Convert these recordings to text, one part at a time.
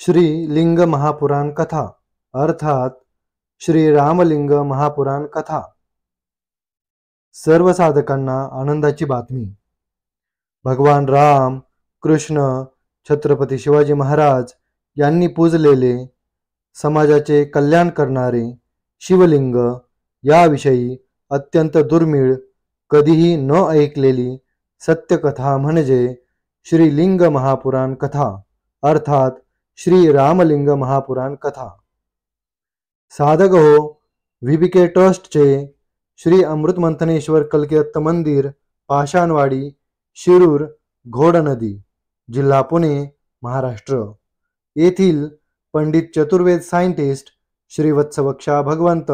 श्री लिंग महापुराण कथा अर्थात श्री रामलिंग महापुराण कथा। सर्व साधकांना आनंदाची बातमी। भगवान राम, कृष्ण, छत्रपती शिवाजी महाराज यांनी पूजलेले समाजाचे कल्याण करणारे शिवलिंग याविषयी अत्यंत दुर्मिळ, कधीही न ऐकलेली सत्यकथा म्हणजे श्री लिंग महापुराण कथा अर्थात श्री रामलिंग महापुराण कथा। साधक हो, VBK ट्रस्टचे श्री अमृतमंथनेश्वर कल्किदत्त मंदिर, पाषाणवाडी, शिरूर, घोडनदी, जिल्हा पुणे, महाराष्ट्र येथील पंडित चतुर्वेद सायंटिस्ट श्री वत्सवक्षा भगवंत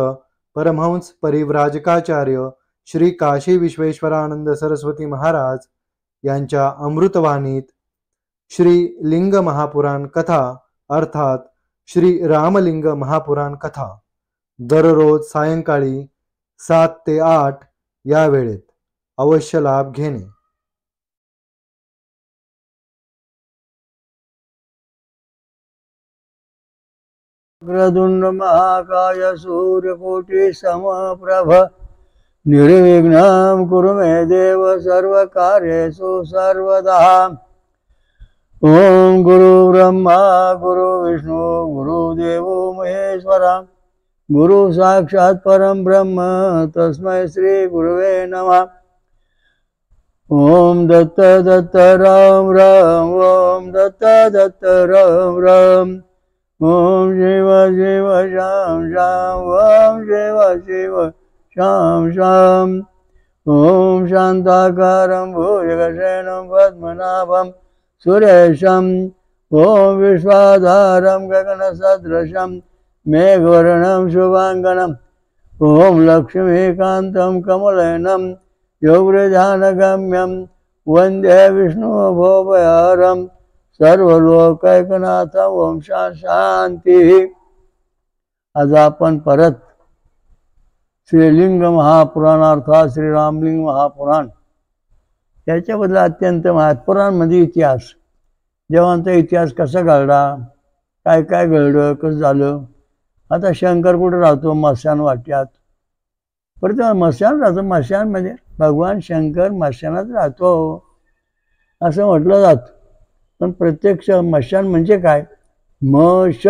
परमहंस परिव्राजकाचार्य श्री काशी विश्वेश्वरानंद सरस्वती महाराज यांच्या अमृतवाणीत श्री लिंग महापुराण कथा अर्थात श्री रामलिंग महापुराण कथा दररोज सायंकाळी 7 ते 8 या वेळेत अवश्य लाभ घेणे। वक्रतुंड महाकाय सूर्यकोटि समप्रभ निर्विघ्नं कुरु मे देव सर्वकार्येषु सर्वदा। ओम गुरु ब्रह्मा गुरु विष्णु गुरुदेवो महेश्वरा गुरु साक्षात् परम ब्रह्म तस्मै श्री गुरुवे नमः। ओम दत्त दत्त राम राम ओम दत्त दत्त राम राम ओम शिव शिव श्याम श्याम ओम शिव शिव श्याम श्याम ओम शांताकारं भुजगशयनं पद्मनाभं सुरेशं ओम विश्वाधारं गगनसदृशं मेघवर्णं शुभांगनं ओम लक्ष्मीकान्तं कमलनयनं योगृधानगम्यं वंदे विष्णुभवभयहरं सर्वलोकैकनाथं ओम शांती। आज आपण परत श्रीलिंग महापुराण अर्थात श्री रामलिंग महापुराण याच्याबद्दल अत्यंत पुराणमध्ये इतिहास, देवांचा इतिहास कसा घडला, काय काय घडलं, कसं झालं। आता शंकर कुठं राहतो? मशान वाट्यात। परत मशान राहतो, मशानमध्ये भगवान शंकर मशानात राहतो असं म्हटलं जातं। पण प्रत्यक्ष मशान म्हणजे काय? मश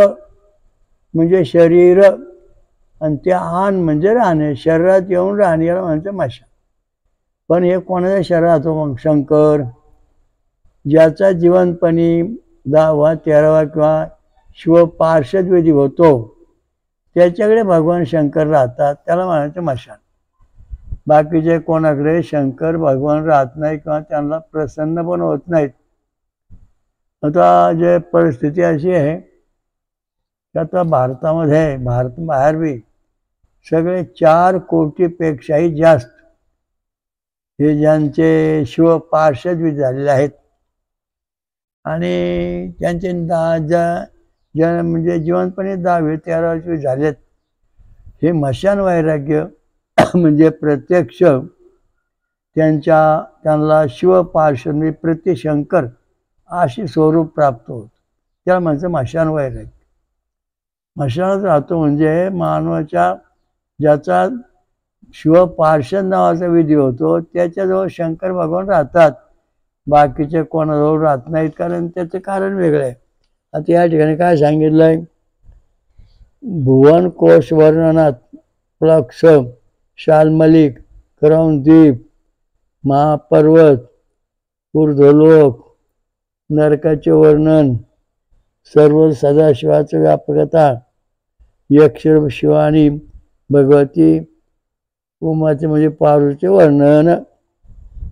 म्हणजे शरीर आणि ते आन म्हणजे राहणे, शरीरात येऊन राहणे याला म्हणते मशान। पण हे कोणाच्या शरीरात हो? मग शंकर, ज्याचा जिवंतपणी 10वा 13वा किंवा शिव पार्षद विधी होतो त्याच्याकडे भगवान शंकर राहतात, त्याला म्हणायचं मशान। बाकीचे कोणाकडे शंकर भगवान राहत नाही किंवा त्यांना प्रसन्न पण होत नाहीत। आता जे परिस्थिती अशी आहे की आता भारतामध्ये, भारत बाहेर बी सगळे 4 कोटीपेक्षाही जास्त हे ज्यांचे शिव पार्षद विधी झालेले आहेत आणि त्यांचे म्हणजे जिवंतपणे 10वी 13वी झालेत, हे मशान वैराग्य म्हणजे प्रत्यक्ष त्यांना शिव पार्षद म्हणजे प्रतिशंकर अशी स्वरूप प्राप्त होत, त्याला म्हणजे मशान वैराग्य। मशानात राहतो म्हणजे मानवाच्या ज्याचा शिव पार्षद नावाचा विधी होतो त्याच्याजवळ शंकर भगवान राहतात, बाकीचे कोणाजवळ राहत नाहीत, कारण त्याचं कारण वेगळं आहे। आता या ठिकाणी काय सांगितलंय? भुवन कोश वर्णनात प्लक्ष, शाल्मलिक, क्रौंदीप, महापर्वत, ऊर्ध्वलोक, नरकाचे वर्णन, सर्व सदाशिवाचं व्यापकता, यक्ष शिवानी भगवती उमाचे म्हणजे पार्वतीचे वर्णन।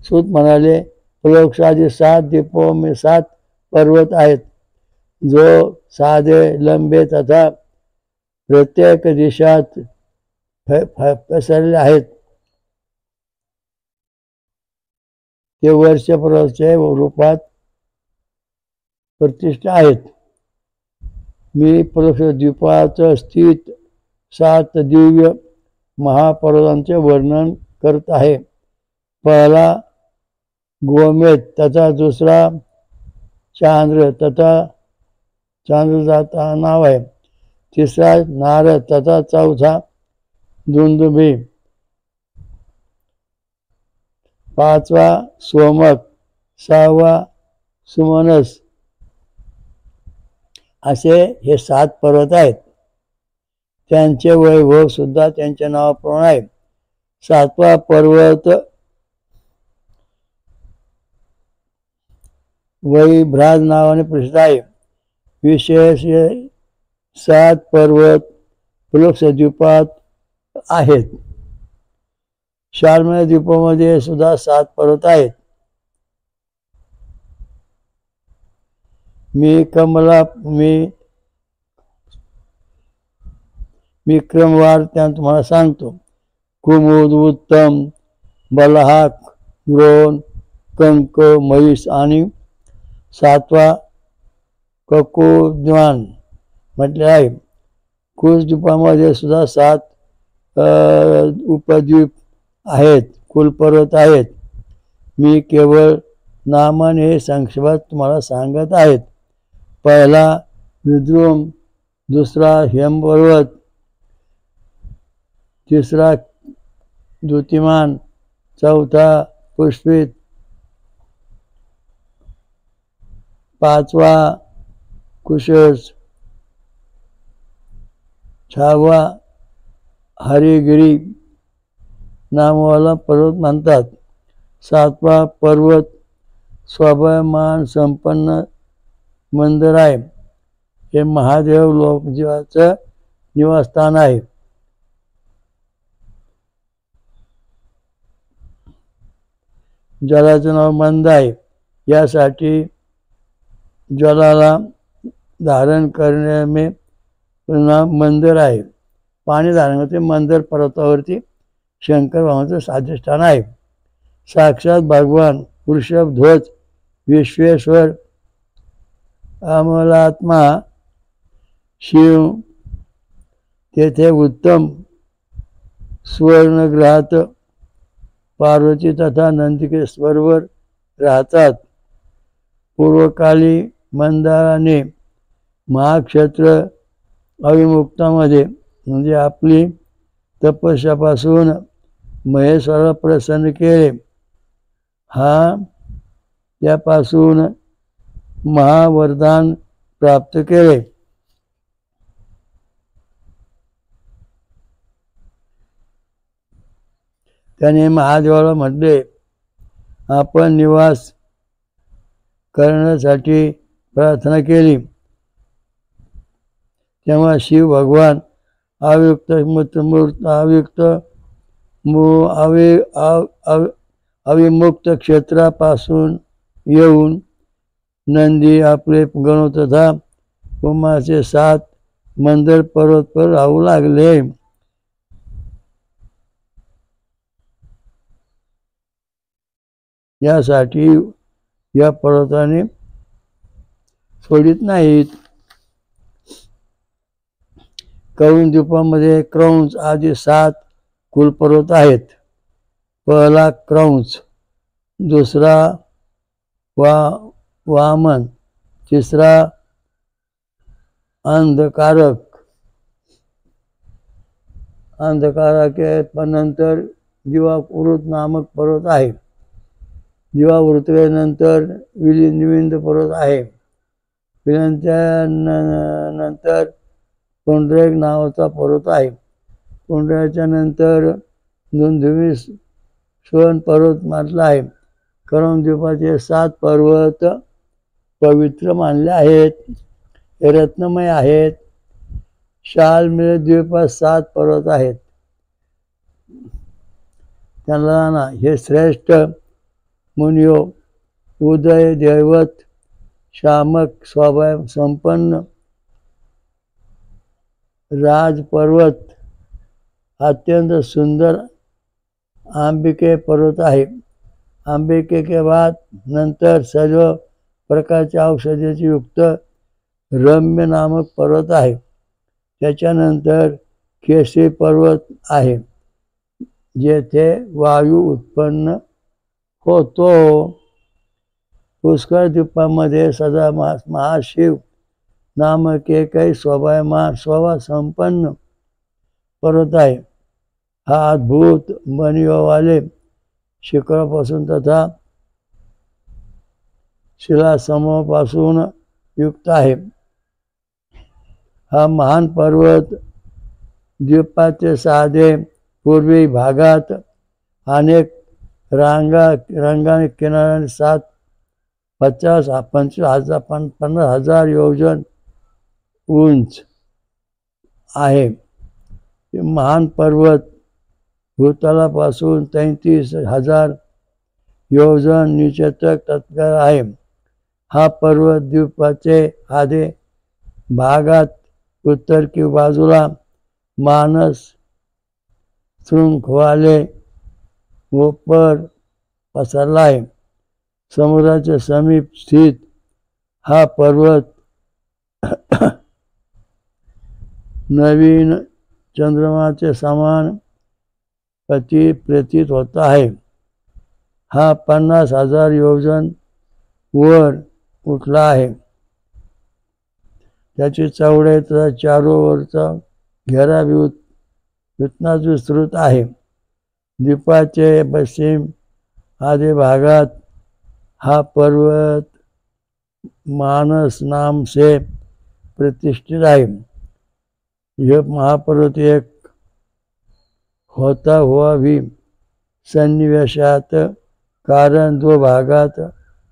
सूत म्हणाले प्लक्ष आधी 7 दीपो में 7 पर्वत आहेत, जो साधे लंबे तथा प्रत्येक दिशात पसरलेले आहेत। ते वर्ष पर्वताच्या रूपात प्रतिष्ठा आहेत। मी प्लक्ष द्वीपात स्थित 7 दिव्य महापर्वतांचे वर्णन करत आहे। पहिला गोमेध तथा दुसरा चांद्र तथा चांद्रदाता नाव आहे. तिसरा नारद तथा चौथा दुंदुभी, पाचवा सोमक, सहावा सुमनस, असे हे 7 पर्वत आहेत. त्यांचे वैभव सुद्धा त्यांच्या नावाप्रमाणे आहे. 7वा पर्वत वैभ्राज नावाने प्रसिद्ध आहे. विशेष 7 पर्वत पुलक्ष द्वीपात आहेत. शाल्मला द्वीपामध्ये सुद्धा 7 पर्वत आहेत. मी क्रमवार त्या तुम्हाला सांगतो. कुमुद, उत्तम, बलहाक, द्रोण, कंक, महिष आणि 7वा ककुद्वान म्हटले आहे. कुश द्वीपामध्ये सुद्धा 7 उपद्वीप आहेत, कुलपर्वत आहेत. मी केवळ नामाने संक्षेपात तुम्हाला सांगत आहेत. पहिला विद्रुम, दुसरा हेमपर्वत, तिसरा द्युतिमान, चौथा पुष्पित, 5वा कुशस, 6वा हरिगिरी नामवाला पर्वत म्हणतात. 7वा पर्वत स्वाभिमान संपन्न मंदिर आहे. हे महादेव लोकजीवाचं निवासस्थान आहे. जलाचं नाव मंद आहे. यासाठी जलाला धारण करणे मंदिर आहे. पाणी धारण करते मंदिर पर्वतावरती शंकर भगवानाचं साधिष्ठान आहे. साक्षात भगवान वृषभध्वज विश्वेश्वर अमलात्मा शिव तेथे उत्तम सुवर्णग्रहात पार्वती तथा नंदिकेश्वरवर राहतात. पूर्वकाली मंदाराने महाक्षेत्र अविमुक्तामध्ये म्हणजे आपली तपस्यापासून महेश्वराला प्रसन्न केले. हा त्यापासून महावरदान प्राप्त केले. त्याने महादेवाला म्हटले, आपण निवास करण्यासाठी प्रार्थना केली. तेव्हा शिव भगवान अविमुक्त क्षेत्रापासून येऊन नंदी आपले गणू तथा उमाचे 7 मंदिर पर्वतवर राहू लागले. यासाठी या पर्वताने सोडित नाहीत. कौन द्वीपामध्ये क्रौंच आदी 7 कुलपर्वत आहेत. पहिला क्रौंच, दुसरा वामन, तिसरा अंधकारक नंतर दिवावृत नामक पर्वत आहे. दिवावृतनंतर विलिंद पर्वत आहे. नंतर पुंडरेक नावाचा पर्वत आहे. पुंडरेच्या नंतर दुंदुभी स्वर्ण पर्वत म्हटला आहे. करम द्वीपाचे 7 पर्वत पवित्र मानले आहेत. हे रत्नमय आहेत. शाल्मला द्वीपात 7 पर्वत आहेत. त्यांना हे श्रेष्ठ मुनियो उदय दैवत शामक स्वभाव संपन्न राज पर्वत अत्यंत सुंदर अंबिके पर्वत आहे. अंबिके के बाद नंतर सर्व प्रकारच्या औषधाचे युक्त रम्य नामक पर्वत आहे. त्याच्यानंतर केशरी पर्वत आहे जेथे वायू उत्पन्न होतो. पुष्कर द्वीपामध्ये सदा महाशिव नामक एकही स्वभाव संपन्न पर्वत आहे. हा अद्भुत बनिवाले शिखरापासून तथा शिलासमूहापासून युक्त आहे. हा महान पर्वत द्वीपाचे साधे पूर्वी भागात अनेक रंगाने किनाऱ्याने 50,000 योजन उंच आहे. महान पर्वत भूतलापासून 33,000 योजन निचेतक तत्पर आहे. हा पर्वत द्वीपाचे आधे भागात उत्तर की बाजूला मानस शृंखवाले वर पसरला आहे. समुद्राच्या समीप स्थित हा पर्वत नवीन चंद्रमाचे समान प्रतीत होत आहे. हा 50,000 योजन वर उठला आहे. त्याची चौडाई तथा चारोवरचा घेरा वितनाच विस्तृत आहे. द्वीपाचे पश्चिम आधी भागात हा पर्वत मानस नाम से प्रतिष्ठित आहे. यह महापर्वत एक होता हुआ भी सन्निवेशात कारण 2 भागात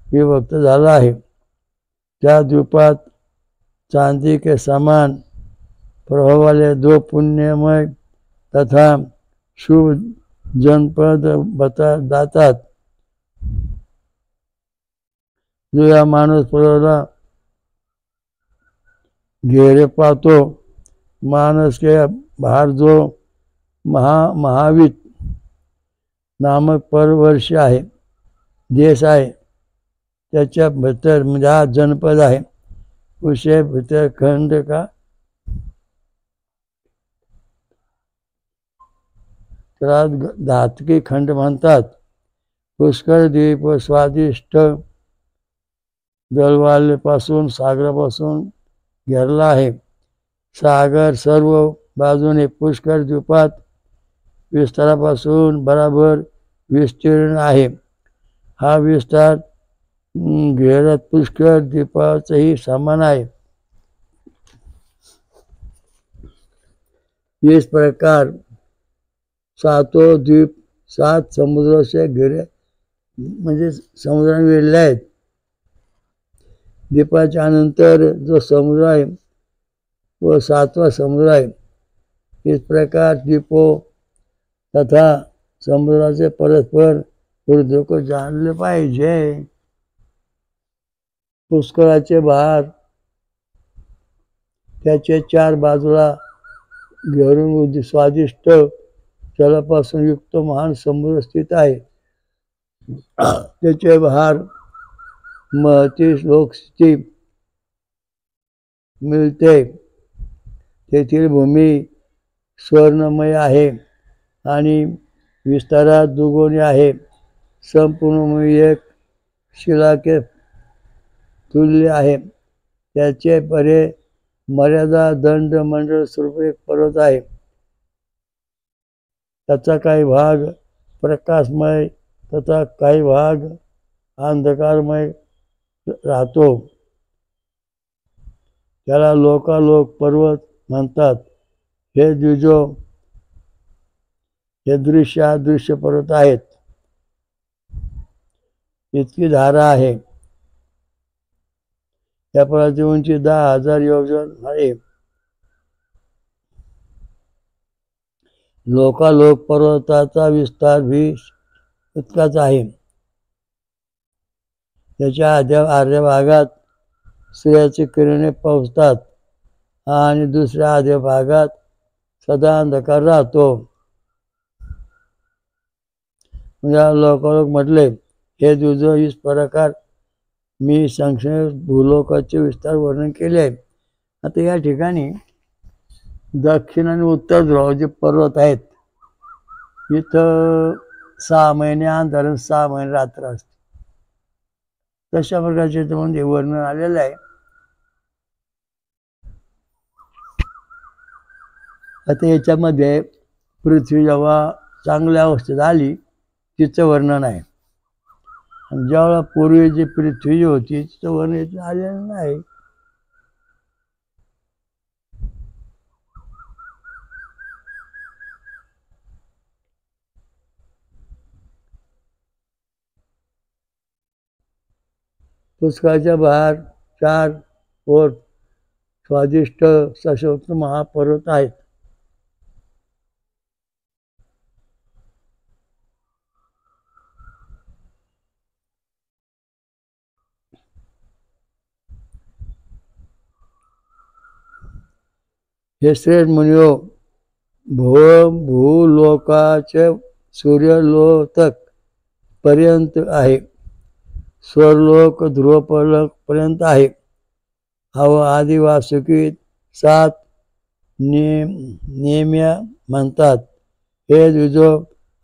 विभक्त झाला आहे. त्या द्वीपात चांदी के समान प्रभाव वाले 2 पुण्यमय तथा शुभ जनपद दातात. जो या मानस पर्वताला घेरे पाहतो, मानस के बाहर जो महावीत नामक परवर्ष आहे, देश आहे, त्याच्या भीतर म्हणजे हा जनपद आहे. उसे भीतर खंड का त्याला धातकी खंड म्हणतात. पुष्कर द्वीप स्वादिष्ट जलवालेपासून सागरापासून घेरला आहे. सागर सर्व बाजूने पुष्कर द्वीपात विस्तारापासून बराबर विस्तीर्ण आहे. हा विस्तार घेरत पुष्कर द्वीपाचही समान आहे. इस प्रकार 7 द्वीप 7 समुद्र से घिरे म्हणजे समुद्राने वेढले आहेत. द्वीपाच्या नंतर जो समुद्र आहे वो 7वां समुद्र आहे. इस प्रकार द्वीपों तथा समुद्राचे परस्पर ऊर्ध्व को जाणले पाहिजे. पुष्कराचे भार त्याचे 4 बाजूला घेरून स्वादिष्ट जलापासून युक्त महान समुद्र स्थित आहे. त्याचे भार महती लोकस्थिती मिळते. तेथील भूमी स्वर्णमय आहे आणि विस्तारात दुगुणी आहे. संपूर्ण भूमी एक शिला के तुल्य आहे. त्याचे परे मर्यादा दंड मंडळ स्वरूप एक पर्वत आहे. त्याचा काही भाग प्रकाशमय तथा काही भाग अंधकारमय राहतो. त्याला लोकालोक पर्वत म्हणतात. हे द्विजो हे दृश्य अदृश्य पर्वत आहेत. इतकी धारा आहे. या पर्वताची उंची 10,000 योजन आहे. लोकालोक पर्वताचा विस्तार भी इतकाच आहे. त्याच्या अर्ध्या भागात सूर्याची किरणे पोहोचतात आणि दुसऱ्या अर्ध्या भागात सदा अंधकार राहतो. म्हणजे लोकालोक म्हटले. हे दुजो इस प्रकार मी संक्षेप भूलोकाचे विस्तार वर्णन केले आहे. आता या ठिकाणी दक्षिण आणि उत्तर ध्रुव जे पर्वत आहेत, इथं 6 महिने अंधार आणि 6 महिने रात्र असते. तशा प्रकारचे म्हणजे वर्णन आलेलं आहे. आता याच्यामध्ये पृथ्वी जेव्हा चांगल्या अवस्थेत आली तिचं वर्णन आहे, आणि ज्यावेळेला पूर्वी जी पृथ्वी जी होती तिचं वर्णन आलेलं नाही. पुष्कळाच्या बाहेर 4 पोट स्वादिष्ट सशक्त महापर्वत आहेत. हे श्रेष्ठ मुनियो, भूलोकाचे सूर्यलोक पर्यंत आहे, स्वर्लोक ध्रुवलोक पर्यंत आहे. आदि वासुकीत 7 नेम्या म्हणतात. हे द्विजो,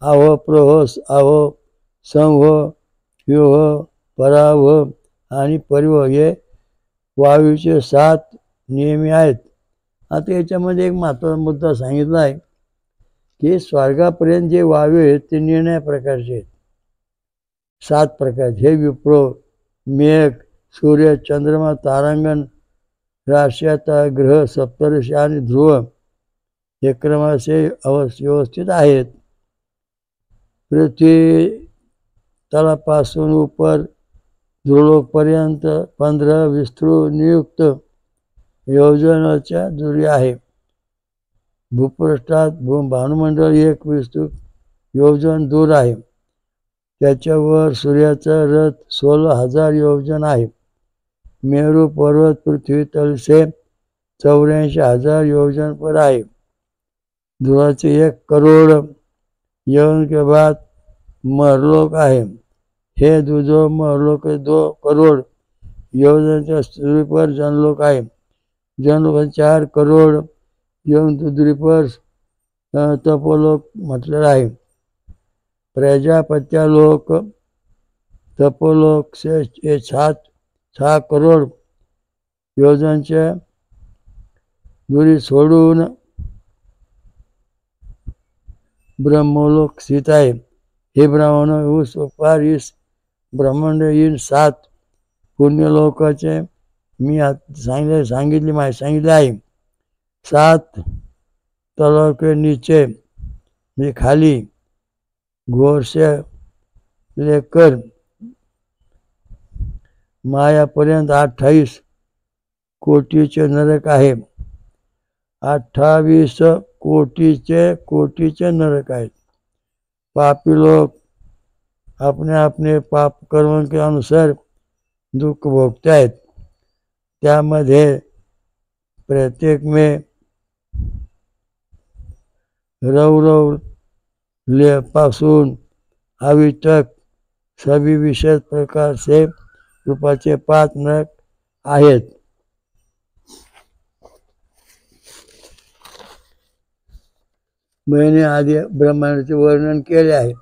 आहो प्रहोस, आहो संहो, व्यूह, पराव आणि परिव हे वायूचे 7 नेमे आहेत. आता याच्यामध्ये एक महत्त्वाचा मुद्दा सांगितला आहे की स्वर्गापर्यंत जे वायू आहेत ते निर्णय प्रकारचे आहेत, 7 प्रकारचे. हे विप्रो, मेघ, सूर्य, चंद्रमा, तारांगण, राष्ट्रात ग्रह, सप्तर्षी आणि ध्रुव हे क्रमाचे व्यवस्थित आहेत. पृथ्वी तळापासून उपर ध्रुवलोकपर्यंत 15 विस्तृत नियुक्त योजनाच्या दुरी आहे. भूपृष्ठात भानुमंडळ 1 विस्तृत योजन दूर आहे. त्याच्यावर सूर्याचा रथ 16,000 योजन आहे. मेरू पर्वत पृथ्वी तलसे 84,000 योजन पर आहे. ध्रुवाचे 1 करोड योजन के बाद महरलोक आहे. हे दुजो महरलोक 2 करोड योजनाच्या दूरी पर जनलोक आहे. जनलोक 4 करोड योजन दूरी पर तपोलोक म्हटलेलं आहे. प्रजापत्यालोक तपोलोक से 6 करोड योजनांच्या दूरी सोडून ब्रह्मलोक स्थित आहे. हे ब्राह्मण, ऊस पार ईस ब्रह्मांड येईल 7 पुण्यलोकाचे मी सांगितले आहे. 7 तलाव नीचे म्हणजे खाली घोर से लेकर मायापर्यंत 28 कोटीचे नरक आहे. 28 कोटीचे नरक आहेत. पापी लोक अपने पाप कर्म के अनुसार दुःख भोगते आहेत. त्यामध्ये प्रत्येक में रौरव पासून अभी तक सभी विशेष प्रकार से रूपाचे 5 नरक आहेत. मैंने आधी ब्रह्मांडाचे वर्णन केले आहे.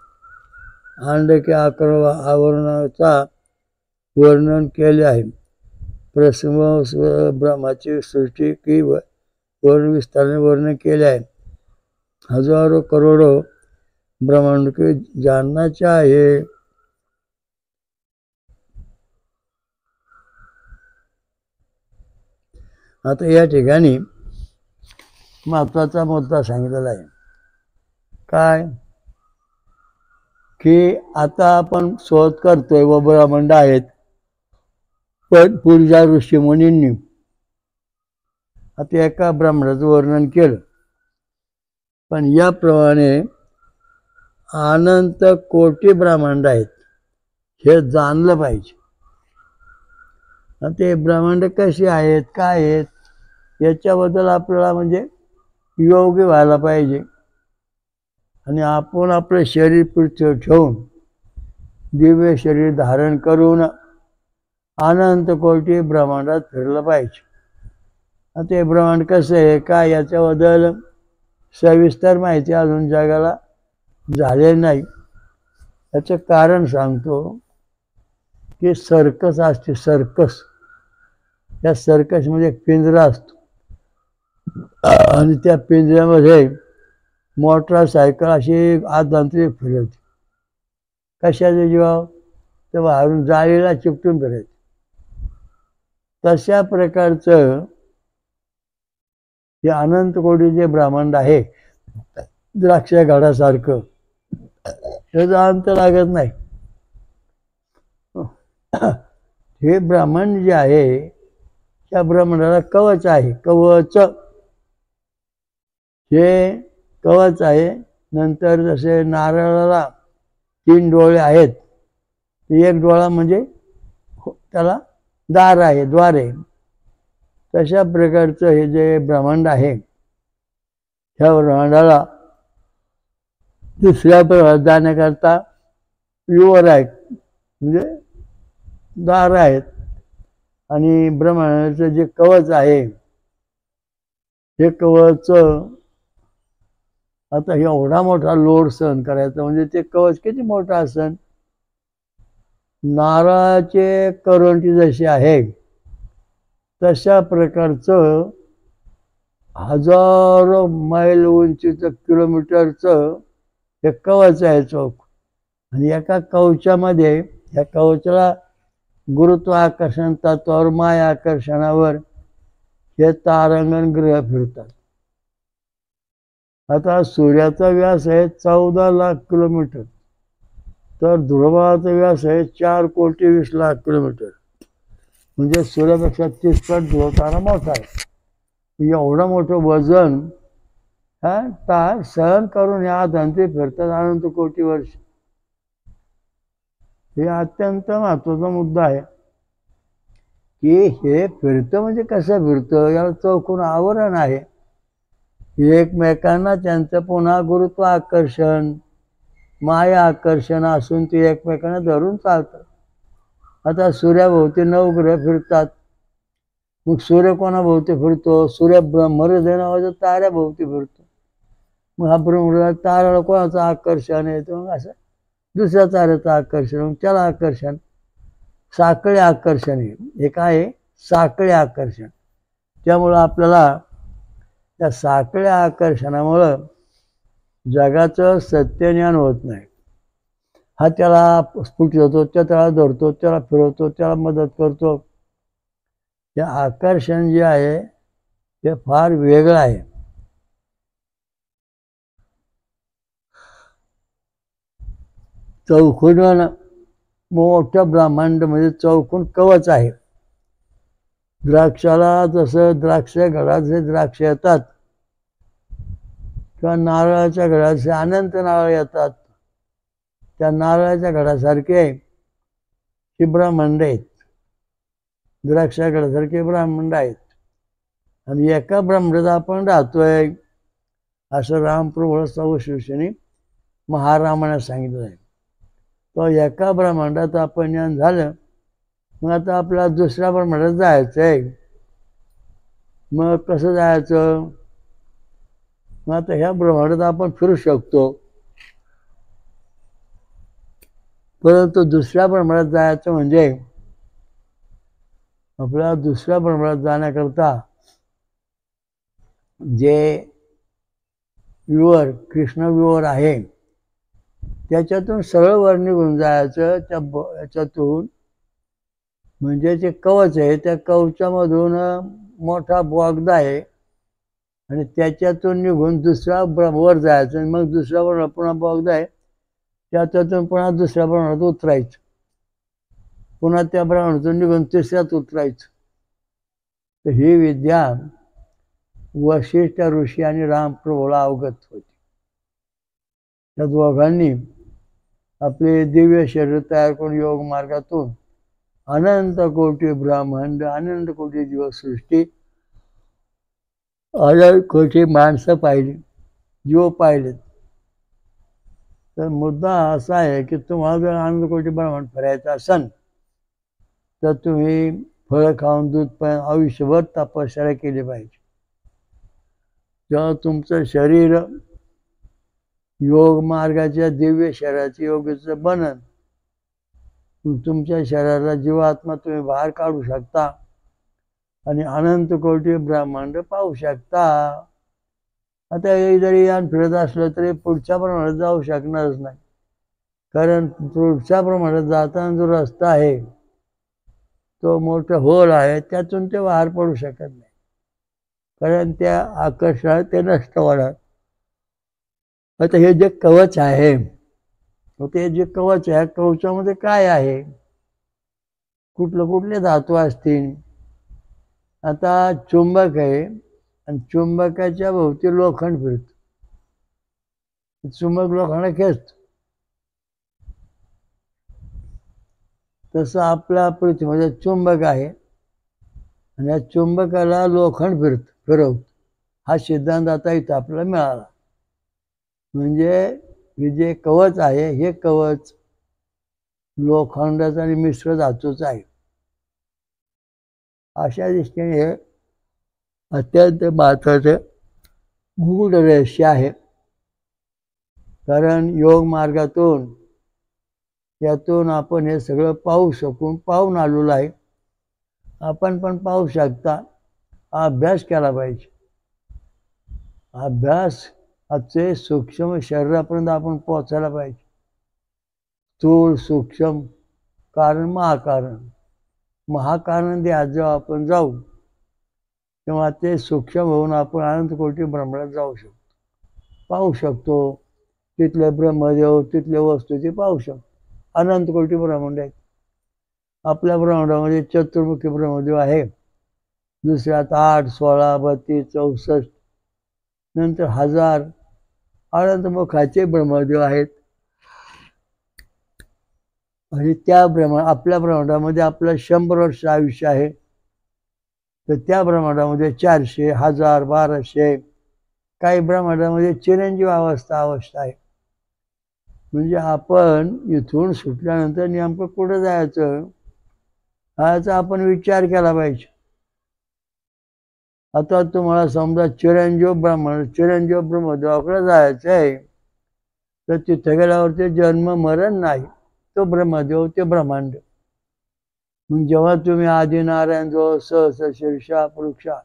अंडके आवरणाचा वर्णन केले आहे. प्रसंग ब्रह्माची सृष्टी की वर्ण विस्ताराने वर्णन केले आहे. हजारों करोडो ब्रह्मांड के जानना चाहिए. आता या ठिकाणी महत्वाचा मुद्दा सांगितलेला आहे. काय की आता आपण शोध करतोय व ब्रह्मांड आहेत, पण पूर्वीच्या ऋषी मुनींनी आता एका ब्रह्मांडाचं वर्णन केलं, पण याप्रमाणे अनंत कोटी ब्रह्मांड आहेत हे जाणलं पाहिजे. ते ब्रह्मांड कसे आहेत, काय आहेत याच्याबद्दल आपल्याला म्हणजे योग्य व्हायला पाहिजे. आणि आपण आपलं शरीर पृथ्वीवर ठेवून दिव्य शरीर धारण करून अनंत कोटी ब्रह्मांडात फिरलं पाहिजे. ते ब्रह्मांड कसं आहे काय याच्याबद्दल सविस्तर माहिती अजून जगाला झाले नाही. याचं कारण सांगतो की सर्कस असते, सर्कस. त्या सर्कसमध्ये एक पिंजरा असतो. आणि त्या पिंजऱ्यामध्ये मोटरसायकल अशी आधांतरी फिरत कशाच्या जीवावर तर बाहेरून जाळीला चिकटून फिरत. तशा प्रकारचं हे अनंत कोटी जे ब्रह्मांड आहे द्राक्ष घडासारखं त्याचं अंत लागत नाही. हे ब्रह्मांड जे आहे त्या ब्रह्मांडाला कवच आहे. कवच हे कवच आहे. नंतर जसे नारळाला 3 डोळे आहेत, एक डोळा म्हणजे त्याला दार आहे, द्वार आहे. तशा प्रकारचं हे जे ब्रह्मांड आहे ह्या ब्रह्मांडाला दुसऱ्या प्रवाहात जाण्याकरता युवर आहेत, म्हणजे दार आहेत. आणि ब्रह्मांडाचं जे कवच आहे हे कवच आता एवढा मोठा लोड सहन करायचा म्हणजे ते कवच किती मोठं असेल. नारळाचे करवंटी जशी आहे तशा प्रकारचं हजारो मैल उंचीचं किलोमीटरचं हे कवच आहे चौक. आणि एका कवचामध्ये या कवचाला गुरुत्वाकर्षण तत्वावर माया आकर्षणावर हे तारांगण ग्रह फिरतात. आता सूर्याचा व्यास आहे 14 लाख किलोमीटर, तर ध्रुवाचा व्यास आहे 4,20,00,000 किलोमीटर, म्हणजे सूर्यापेक्षा 30 पट ध्रुव तारा मोठा आहे. एवढं मोठं वजन तार सहन करून या धंदे फिरतात अनंत कोटी वर्ष. हे अत्यंत महत्वाचा मुद्दा आहे की हे फिरतं म्हणजे कसं फिरतं, याला चौकोन आवरण आहे. एकमेकांना त्यांचं पुन्हा गुरुत्व आकर्षण माया आकर्षण असून ते एकमेकांना धरून चालतात. आता सूर्याभोवती 9 ग्रह फिरतात. मग सूर्य कोणाभोवती फिरतो, सूर्य ब्रह्महृदय नावाच्या ताऱ्याभोवती फिरतो. मग हा ब्रह्महृदय ताऱ्याला कोणाचं आकर्षण येतं, मग असं दुसऱ्या ताऱ्याचं आकर्षण, मग त्याला आकर्षण, साखळी आकर्षण. हे काय आहे, साखळी आकर्षण. त्यामुळं आपल्याला त्या साखळ्या आकर्षणामुळं जगाचं सत्यज्ञान होत नाही. हा त्याला स्फुट होतो, त्याला धरतो, त्याला फिरवतो, त्याला मदत करतो. ते आकर्षण जे आहे ते फार वेगळं आहे. चौकोन मोठं ब्रह्मांड म्हणजे चौकोन कवच आहे. द्राक्षाला जसं द्राक्ष घडाचे द्राक्ष येतात किंवा नारळाच्या घडाचे अनंत नारळ येतात, त्या नारळाच्या घडासारखे ही ब्रह्मांड आहेत, द्राक्षा घडासारखे ब्रह्मांड आहेत. आणि एका ब्रह्मांडात आपण राहतोय असं रामप्रभू शिवसेनी महारामाने सांगितलं आहे. तो एका ब्रह्मांडात आपण ज्ञान झालं, मग आता आपल्याला दुसऱ्या ब्रह्मांडात जायचं आहे. मग कसं जायचं, मग आता ह्या ब्रह्मांडात आपण फिरू शकतो, परंतु दुसऱ्या ब्रह्मांडात जायचं म्हणजे आपल्याला दुसऱ्या ब्रह्मांडात जाण्याकरता जे व्यूवर कृष्ण व्यूवर आहे त्याच्यातून सरळ वर निघून जायचं. त्या याच्यातून म्हणजे जे कवच आहे त्या कवचामधून मोठा बोगदा आहे आणि त्याच्यातून निघून दुसऱ्या वर जायचं. आणि मग दुसऱ्या ब्रह्मांडात पुन्हा बोगदा आहे, त्याच्यातून पुन्हा दुसऱ्या ब्रह्मांडात उतरायचं, पुन्हा त्या ब्रह्मांडातून निघून तिसऱ्यात उतरायचं. तर ही विद्या वशिष्ठ ऋषी आणि रामप्रभूला अवगत होती. त्या दोघांनी आपले दिव्य शरीर तयार करून योग मार्गातून अनंत कोटी ब्रह्मांड, अनंत कोटी जीवसृष्टी, अनंत कोटी माणसं पाहिली, जीव पाहिलेत. तर मुद्दा असा आहे की तुम्हाला जर अनंत कोटी ब्रह्मांड फिरायचं असेल तर तुम्ही फळं खाऊन दूध पण आयुष्यभर तपश्चर्या केली पाहिजे. जेव्हा तुमचं शरीर योग मार्गाच्या दिव्य शरीराचं योगीचं बनन, तुमच्या शरीराला जीवात्मा तुम्ही बाहेर काढू शकता. आणि अनंत कोटी ब्रह्मांड पाहू शकता. आता हे जरी यान फिरत असलं तरी पुढच्या प्रमाणात जाऊ शकणारच नाही, कारण पुढच्या प्रमाणात जाताना जो रस्ता आहे तो मोठा होल आहे, त्यातून ते बाहेर पडू शकत नाही, कारण त्या आकर्षणात ते नष्ट होणार. आता हे जे कवच आहे, ते जे कवच आहे, कवचामध्ये काय आहे, कुठले धातू असतील. आता चुंबक आहे आणि चुंबकाच्या भोवती लोखंड फिरत, चुंबक लोखंड खेचत. तसं आपल्या पृथ्वीमध्ये चुंबक आहे आणि या चुंबकाला लोखंड फिरवत. हा सिद्धांत आता इथं आपल्याला मिळाला. म्हणजे हे जे कवच आहे, हे कवच लोखंडाचं आणि मिश्र धातूचं आहे. अशा दृष्टीने हे अत्यंत महत्वाचं गूढ रहस्य आहे, कारण योग मार्गातून यातून आपण हे सगळं पाहून आलेलो आहे. आपण पण पाहू शकता. अभ्यास केला पाहिजे. अभ्यास असे सूक्ष्म शरीरापर्यंत आपण पोहोचायला पाहिजे. स्थूल सूक्ष्म कारण महाकारण देहात जेव्हा आपण जाऊ तेव्हा ते सूक्ष्म होऊन आपण अनंत कोटी ब्रह्मांडात जाऊ शकतो, पाहू शकतो. तिथले ब्रह्मदेव, तिथले वस्तू ते पाहू शकतो. अनंत कोटी ब्रह्मांड आहेत. आपल्या ब्रह्मांडामध्ये चतुर्मुखी ब्रह्मदेव आहे, दुसऱ्यात 8, 16, 32, 64, नंतर 1000 अनंत मुखाचे ब्रह्मदेव आहेत. आणि त्या आपल्या ब्रह्मांडामध्ये आपलं 100 वर्ष आयुष्य आहे, तर त्या ब्रह्मांडामध्ये 400, 1000, 1200, काही ब्रह्मांडामध्ये चिरंजीव अवस्था आहे. म्हणजे आपण इथून सुटल्यानंतर नेमकं कुठं जायचं ह्याचा आपण विचार केला पाहिजे. आता तुम्हाला समजा चिरंजीव ब्रह्मदेवाकडे जायचं आहे, तर तिथे गेल्यावरती जन्म मरण नाही, तो ब्रह्मदेव, ते ब्रह्मांड. मग जेव्हा तुम्ही आदिनारायण जो सहस शीर्षा पुरुषा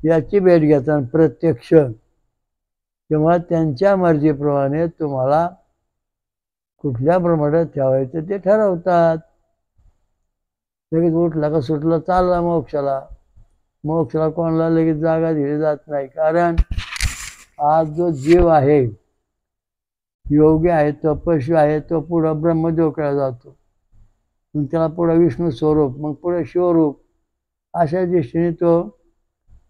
याची भेट घेता प्रत्यक्ष, तेव्हा त्यांच्या मर्जीप्रमाणे तुम्हाला कुठल्या ब्रह्मांडात ठेवायचं ते ठरवतात. लगेच उठला का सुटला चालला मोक्षाला कोणाला लगेच जागा दिली जात नाही, कारण आज जो जीव आहे, योगी आहे, तपस्वी आहे, तो पुढं ब्रह्मदेवकडे जातो, मग त्याला पुढं विष्णू स्वरूप, मग पुढे शिवरूप, अशा दृष्टीने तो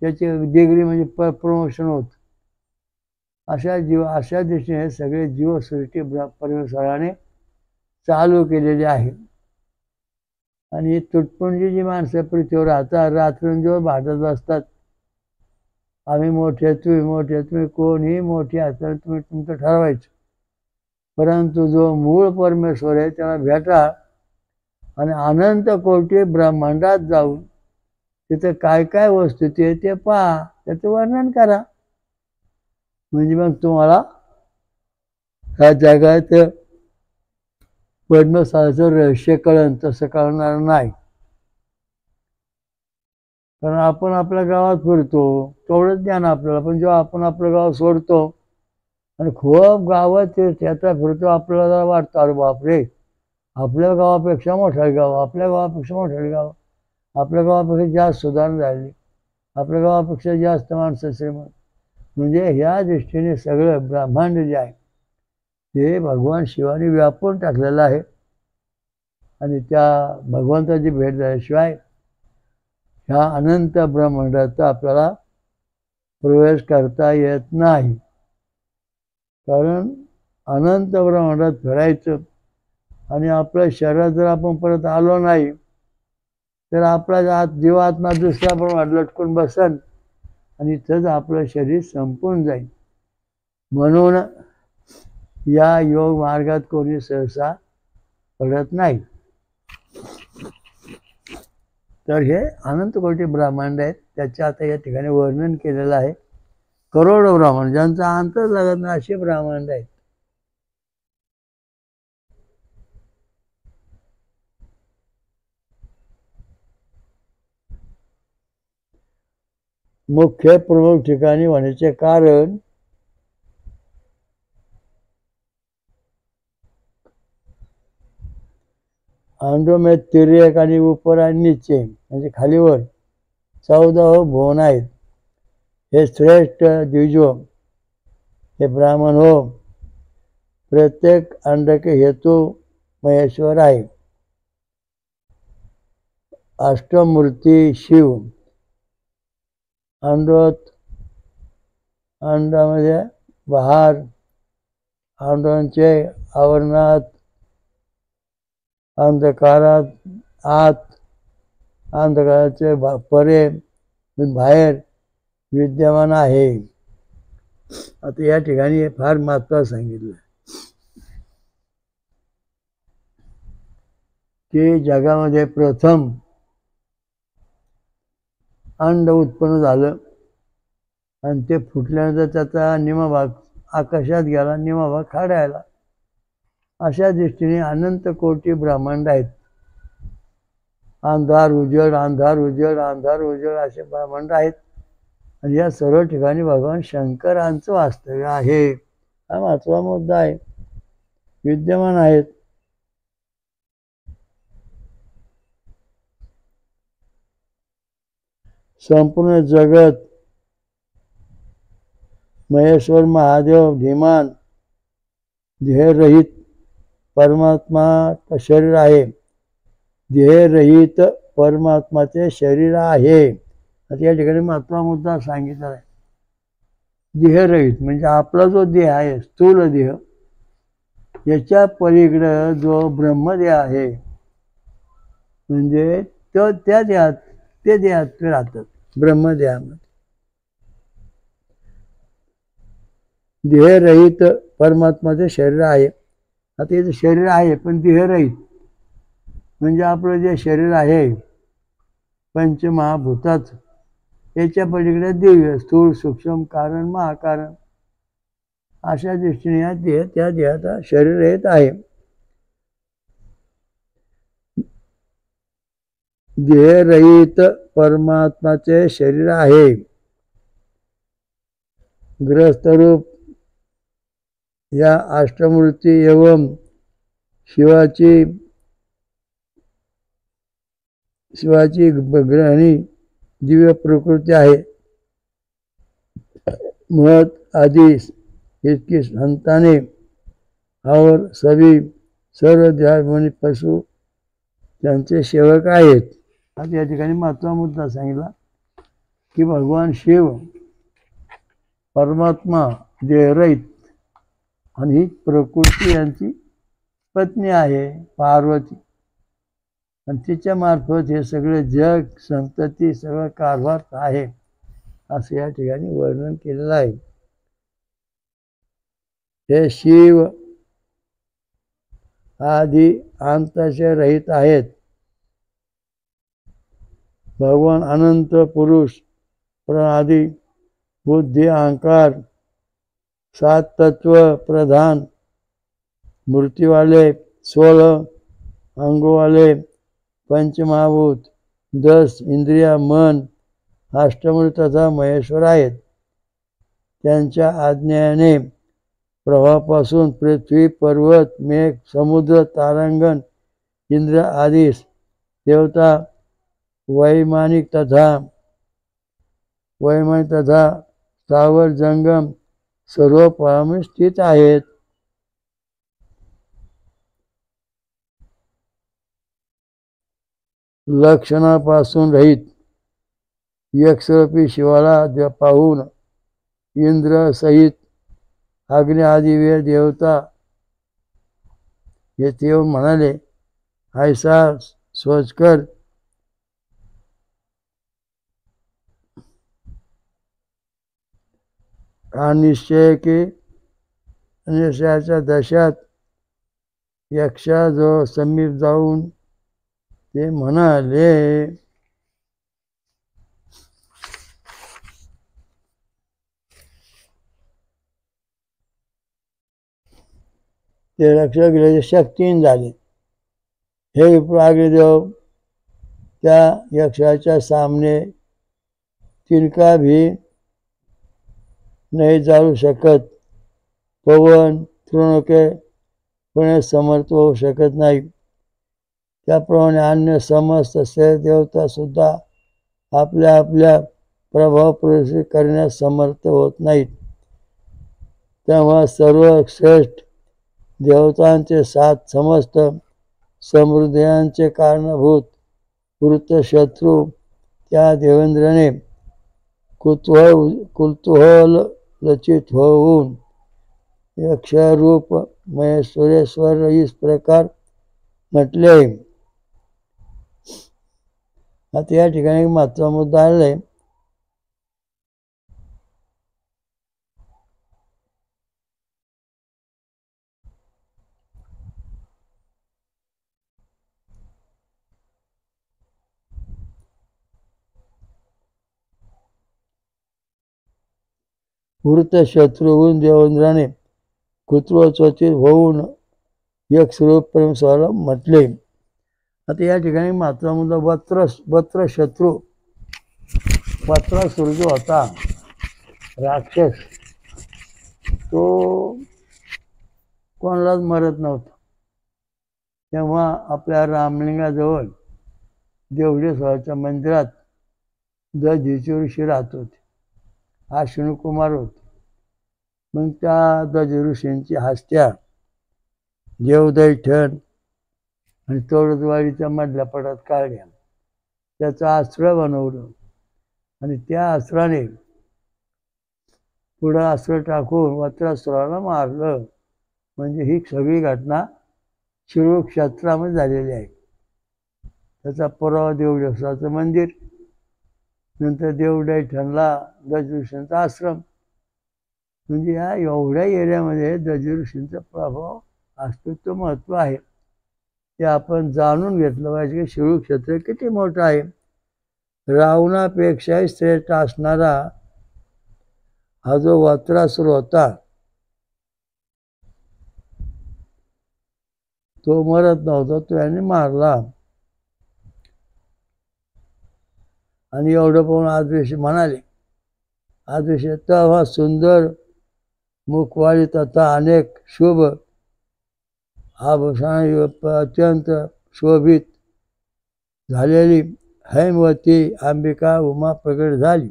त्याची डिग्री म्हणजे प्रमोशन होत. अशा दृष्टीने सगळे जीवसृष्टी परमेश्वराने चालू केलेली आहे. आणि तुटपुंजी जी माणसं पृथ्वीवर राहतात, रात्रंदिवस भांडत असतात, आम्ही मोठे, तुम्ही कोणीही मोठे असताना तुम्ही तुमचं ठरवायचं, परंतु जो मूळ परमेश्वर आहे त्याला भेटा आणि अनंत कोटी ब्रह्मांडात जाऊन तिथे काय काय वस्तू ते पहा, त्याचं वर्णन करा. म्हणजे मग तुम्हाला ह्या जगात पद्मसाचं रहस्य कळण, तसं कळणार नाही. कारण आपण आपल्या गावात फिरतो तेवढंच ज्ञान आपल्याला, पण जेव्हा आपण आपलं गाव सोडतो आणि खूप गावात त्याचा फिरतो, आपल्याला वाटतं अरे बापरे, आपल्या गावापेक्षा मोठं गाव, आपल्या गावापेक्षा जास्त सुधारणा झाली, आपल्या गावापेक्षा जास्त माणसं श्रीमंत. म्हणजे ह्या दृष्टीने सगळं ब्रह्मांड जे आहे ते भगवान शिवाने व्यापून टाकलेलं आहे. आणि त्या भगवंताची भेट झाल्याशिवाय ह्या अनंत ब्रह्मांडात आपल्याला प्रवेश करता येत नाही. कारण अनंत ब्रह्मांडात फिरायचं आणि आपल्या शरीरात जर आपण परत आलो नाही तर आपला जीवात्मा दुसऱ्या ब्रह्मांडात लटकून बसन आणि इथंच आपलं शरीर संपून जाईल. म्हणून या योग मार्गात कोणी सहसा पडत नाही. तर हे अनंत कोटी ब्रह्मांड आहेत, त्याचे आता या ठिकाणी वर्णन केलेलं आहे. करोडो ब्रह्मांड, ज्यांचा अंतर लागत नाही असे ब्रह्मांड आहेत. मुख्य प्रमुख ठिकाणी होण्याचे कारण आंडो में तिर्यक आणि उपर आणि नीचे म्हणजे खालीवर 14 भुवन आहेत. हे श्रेष्ठ द्विजो, हे ब्राह्मण हो. प्रत्येक अंड के हेतु महेश्वर आहे. अष्टमूर्ती शिव. अंडामध्ये बाहेर, अंडांचे आवरणात, अंधकारात आत, अंधकाराचे परे बाहेर विद्यमान आहे. आता या ठिकाणी फार महत्त्वाचं सांगितलं की जगामध्ये प्रथम अंड उत्पन्न झालं आणि ते फुटल्यानंतर त्याचा निमा भाग आकाशात गेला, निमा भाग खाडायला. अशा दृष्टीने अनंत कोटी ब्रह्मांड आहेत. अंधार उजड, अंधार उजड, अंधार उजड असे ब्रह्मांड आहेत. आणि या सर्व ठिकाणी भगवान शंकरांचं वास्तव्य आहे. हा महत्त्वाचा मुद्दा आहे. विद्यमान आहेत. संपूर्ण जगत महेश्वर महादेव धीमान ध्येयरहित परमात्मा शरीर आहे. ध्येयरहित परमात्माचे शरीर आहे. आता या ठिकाणी महत्त्वाचा मुद्दा सांगितला आहे. ध्येयरहित म्हणजे आपला जो देह आहे, स्थूल देह, याच्या पलीकडं जो ब्रह्मदेह आहे म्हणजे तो त्या देहात ते राहतात. ब्रह्मदेहामध्ये ध्येयरहित परमात्माचे शरीर आहे. आता याचं शरीर आहे पण ध्येयरहित म्हणजे आपलं जे शरीर आहे पंचमहाभूताचं, याच्या पलीकडे दिव्य स्थूल सूक्ष्म कारण महाकारण अशा दृष्टीने या देह त्या देहाचा शरीर येत आहे. ध्येयरहित परमात्माचे शरीर आहे. ग्रहस्थरूप या अष्टमूर्ती एवं शिवाची ग्रहणी दिव्य प्रकृती आहे. महत आदी इतकी संताने और सभी सर्व देहाभिमानी पशु त्यांचे सेवक आहेत. आता या ठिकाणी महत्त्वाचा मुद्दा सांगितला की भगवान शिव परमात्मा देहरहित आणि ही प्रकृती यांची पत्नी आहे पार्वती. आणि तिच्या मार्फत हे सगळे जग संतती सगळं कारभार आहे असं या ठिकाणी वर्णन केलेलं आहे. हे शिव आदि अंताचे रहित आहेत. भगवान अनंत पुरुष प्रणादी बुद्धी अहंकार 7 तत्व प्रधान मूर्तिवाले 16 अंगों वाले पंचमहाभूत 10 इंद्रिया मन अष्टमूर्ती तथा महेश्वर आहेत. त्यांच्या आज्ञेने प्रवाहापासून पृथ्वी पर्वत मेघ समुद्र तारांगण इंद्र आदी देवता वैमानिक तथा स्थावर जंगम सर्व पायामी स्थित आहेत. लक्षणापासून रहित यक्षरूपी शिवाला पाहून इंद्र सहित अग्नि आदी वे देवता येथे येऊन म्हणाले, ऐसा सोचकर हा निश्चय की निश्चयाच्या दशात यक्षा जो समीप जाऊन ते म्हणाले, ते रक्षक गेले शक्तीन झाले. हे विप्र अग्निदेव त्या यक्षाच्या सामने तिनका भी नाही जाळू शकत. पवन तृणके समर्थ होऊ शकत नाही. त्याप्रमाणे अन्य समस्त देवता सुद्धा आपल्या आपल्या प्रभाव प्रदर्शित करण्यास समर्थ होत नाहीत. तेव्हा सर्व श्रेष्ठ देवतांचे 7 समस्त समृद्धीयांचे कारणभूत वृत्तशत्रू त्या देवेंद्राने कुतूहलचित होऊन यक्षरूप महेश्वरेश्वर इस प्रकार म्हटले. आता या ठिकाणी महत्त्वाचा मुद्दा आलेला आहे. वृत्तशत्रूहून देवेंद्राने कुतूहलचकित होऊन यक्षरूप परमेश्वराला म्हटले. आता या ठिकाणी महत्त्वाचा मुद्दा वत्रशत्रू. वत्रासुर जो होता राक्षस, तो कोणालाच मरत नव्हता. तेव्हा आपल्या रामलिंगाजवळ देवडेश्वराच्या मंदिरात दधीची ऋषी राहत होते. अश्विनी कुमार होते. मग त्या दधी ऋषींची हस्त्या देवदैठण आणि तोडजवाडीच्या मधल्या पडात काढल्या. त्याचं अस्त्र बनवलं आणि त्या अस्त्राने पुढं अस्त्र टाकून वत्रासुराला मारलं. म्हणजे ही सगळी घटना शिरूर क्षेत्रामध्ये झालेली आहे. त्याचा पुरावा देवडेश्वराचं मंदिर, नंतर देवदैठणला दधी ऋषींचा आश्रम. म्हणजे या एवढ्या एरियामध्ये दधी ऋषींचा प्रभाव अस्तित्व महत्त्व आहे. ते आपण जाणून घेतलं पाहिजे की शिरूर क्षेत्र किती मोठं आहे. रावणापेक्षाही श्रेष्ठ असणारा हा जो वत्रासुर होता, तो मरत नव्हता, तो याने मारला. आणि एवढं पाहून आदिऋषी म्हणाले, आदिऋषी तेव्हा सुंदर मुखवाळी तथा अनेक शुभ आभूषण अत्यंत शोभित झालेली हैमवती अंबिका उमा प्रगट झाली.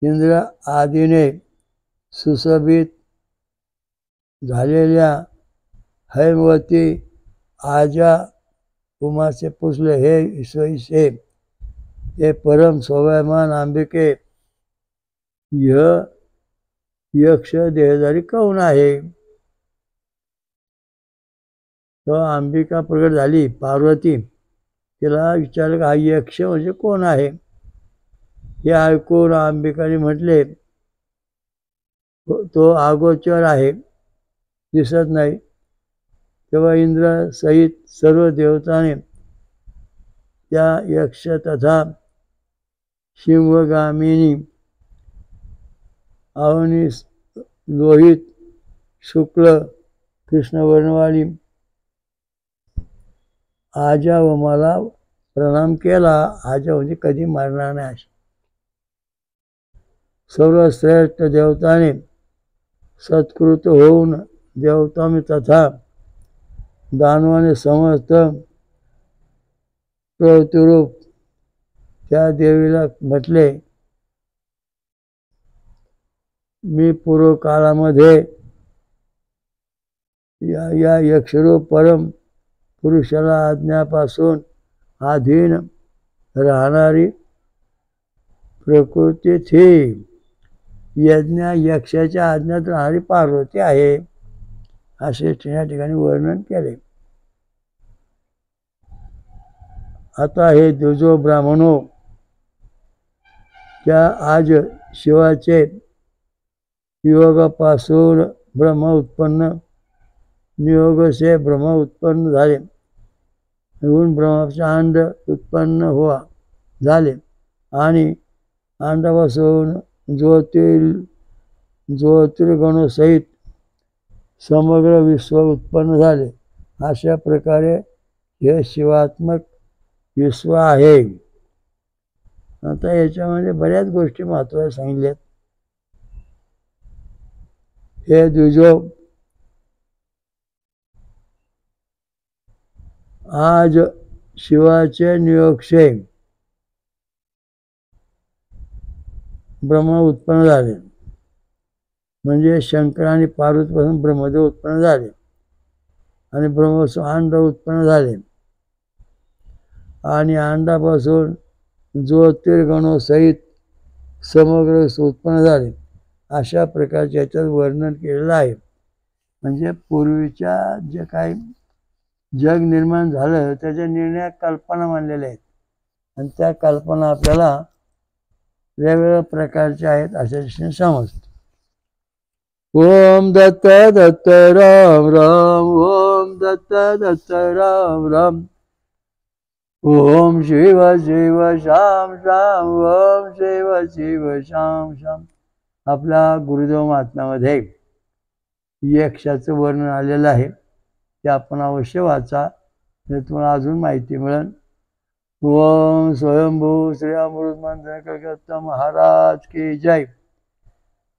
इंद्र आदीने सुशोभित झालेल्या हैमवती आजा उमाचे पुसले. हे ईश्वरीशे, हे परम शोभायमान अंबिके, यक्ष देहधारी कोण आहे? तो अंबिका प्रगट झाली पार्वती. तिला विचारलं का हा यक्ष म्हणजे कोण आहे? हे ऐकून अंबिकाने म्हटले, तो अगोचर आहे, दिसत नाही. तेव्हा इंद्र सहित सर्व देवताने त्या यक्ष तथा शिवगामिनी अवनी लोहित शुक्ल कृष्णवर्णवाली आजा व मला प्रणाम केला. आजा म्हणजे कधी मरणार नाही. सर्वश्रेष्ठ देवताने सत्कृत होऊन देवतामी तथा दानवाने समस्त प्रवृत्तिरूप त्या देवीला म्हटले, मी पूर्व काळामध्ये या यक्षरूप परम पुरुषाला आज्ञापासून अधीन राहणारी प्रकृती थी. यक्षाच्या आज्ञात राहणारी पार्वती आहे, असे या ठिकाणी वर्णन केले. आता हे द्विजो ब्राह्मणो, त्या आज शिवाचे योगापासून ब्रह्म उत्पन्न, नियोग से ब्रह्म उत्पन्न झाले. ब्रह्माचे अंड उत्पन्न झाले आणि अंडापासून ज्योतिर्गणोसहित समग्र विश्व उत्पन्न झाले. अशा प्रकारे हे शिवात्मक विश्व आहे. आता याच्यामध्ये बऱ्याच गोष्टी महत्त्वाच्या सांगितल्यात. हे द्विजो आज शिवाचे नियोक्षे ब्रह्म उत्पन्न झाले, म्हणजे शंकर आणि पार्वतीपासून ब्रह्मदेव उत्पन्न झाले आणि ब्रह्मपासून अंड उत्पन्न झाले आणि अंडापासून ज्योतिर्गणो सहित समग्र उत्पन्न झाले. अशा प्रकारचे याच्यात वर्णन केलेलं आहे. म्हणजे पूर्वीच्या जे काही जग निर्माण झालं त्याच्या निर्णया कल्पना मानलेल्या आहेत आणि त्या कल्पना आपल्याला वेगवेगळ्या प्रकारच्या आहेत अशा दृष्टीने समजतं. ओम दत्त दत्त राम राम, ओम दत्त दत्त राम राम, ओम शिव शिव श्याम श्याम, ओम शिव शिव श्याम श्याम. आपल्या गुरुदेव महात्म्यामध्ये यक्षाचं वर्णन आलेलं आहे, ते आपण अवश्य वाचा, तुम्हाला अजून माहिती मिळेल. ओम स्वयंभू श्री अमृत मंत्र कलकत्ता महाराज की जय.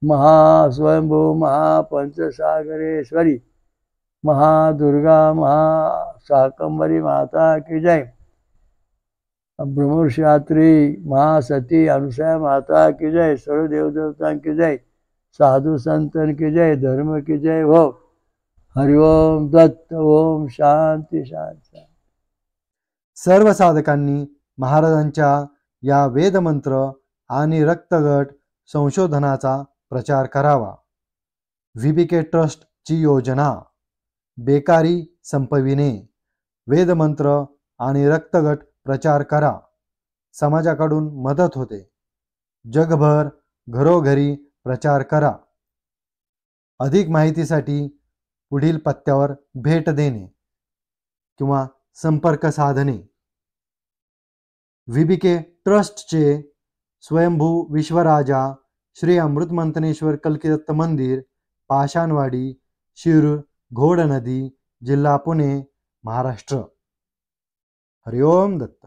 महास्वयंभू महापंचसागरेश्वरी महादुर्गा महाशाकंभरी माता की जय. ब्रह्मर्षात्री महासती अनुसया माता की जय. सर्व देवदेवतां की जय. साधु संतन की जय. धर्म की जय हो. हरिओम दत्त. ओम शांती शांती. सर्व साधकांनी महाराजांच्या या वेदमंत्र आणि रक्तगट संशोधनाचा प्रचार करावा. VBK ट्रस्टची योजना बेकारी संपविणे. वेदमंत्र आणि रक्तगट प्रचार करा, समाजाकडून मदत होते. जगभर घरोघरी प्रचार करा. अधिक माहितीसाठी पुढील पत्त्यावर भेट देणे किंवा संपर्क साधणे. VBK ट्रस्टचे स्वयंभू विश्वराजा श्री अमृतमंथनेश्वर कल्किदत्त मंदिर, पाषाणवाडी, शिरूर, घोड नदी, जिल्हा पुणे, महाराष्ट्र. हरिओम दत्त.